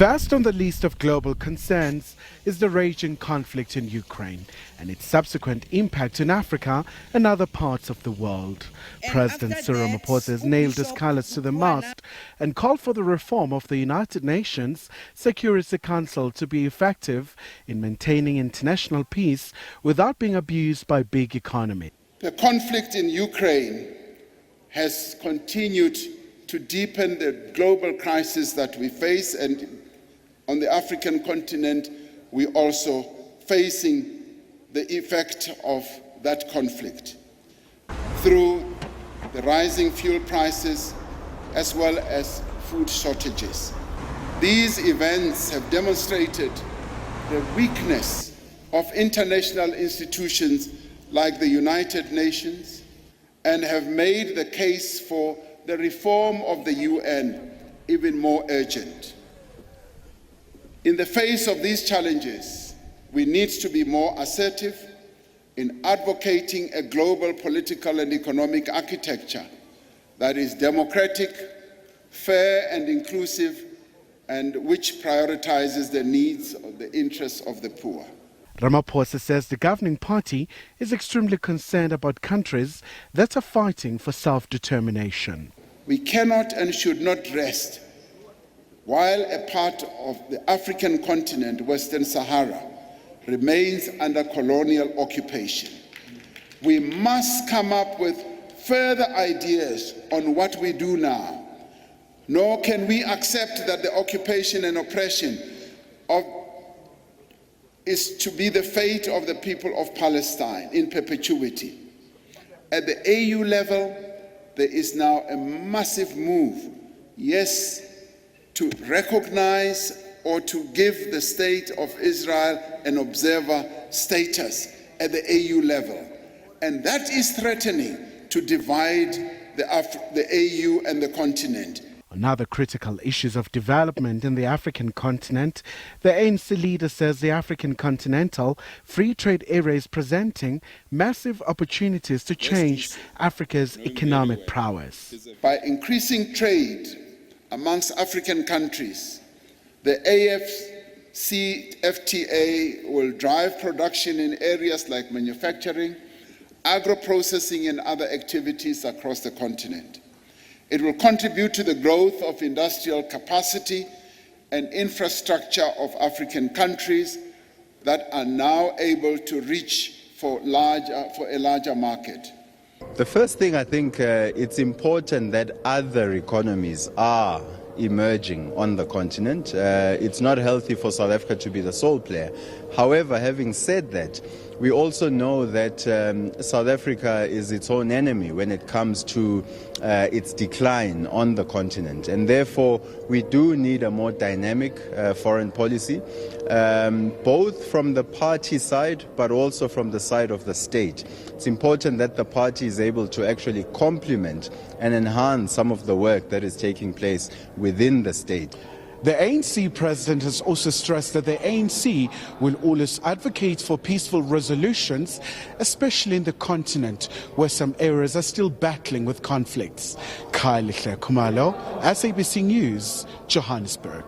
First on the list of global concerns is the raging conflict in Ukraine and its subsequent impact in Africa and other parts of the world. President Cyril Ramaphosa has nailed his colours to the mast and called for the reform of the United Nations Security Council to be effective in maintaining international peace without being abused by big economies. The conflict in Ukraine has continued to deepen the global crisis that we face, and on the African continent we also facing the effect of that conflict through the rising fuel prices as well as food shortages. These events have demonstrated the weakness of international institutions like the United Nations and have made the case for the reform of the UN even more urgent. In the face of these challenges, we need to be more assertive in advocating a global political and economic architecture that is democratic, fair and inclusive, and which prioritizes the needs of the interests of the poor. Ramaphosa says the governing party is extremely concerned about countries that are fighting for self-determination. We cannot and should not rest while a part of the African continent, Western Sahara, remains under colonial occupation. We must come up with further ideas on what we do now. Nor can we accept that the occupation and oppression is to be the fate of the people of Palestine in perpetuity. At the AU level, there is now a massive move, yes, to recognize or to give the state of Israel an observer status at the AU level. And that is threatening to divide the AU and the continent. On other critical issues of development in the African continent, the ANC leader says the African continental free trade area is presenting massive opportunities to change Africa's economic prowess. By increasing trade amongst African countries, the AfCFTA will drive production in areas like manufacturing, agro-processing and other activities across the continent. It will contribute to the growth of industrial capacity and infrastructure of African countries that are now able to reach for a larger market. The first thing, I think it's important that other economies are emerging on the continent. It's not healthy for South Africa to be the sole player. However, having said that, we also know that South Africa is its own enemy when it comes to its decline on the continent. And therefore, we do need a more dynamic foreign policy, both from the party side, but also from the side of the state. It's important that the party is able to actually complement and enhance some of the work that is taking place within the state. The ANC president has also stressed that the ANC will always advocate for peaceful resolutions, especially in the continent where some areas are still battling with conflicts. Khumalo, SABC News, Johannesburg.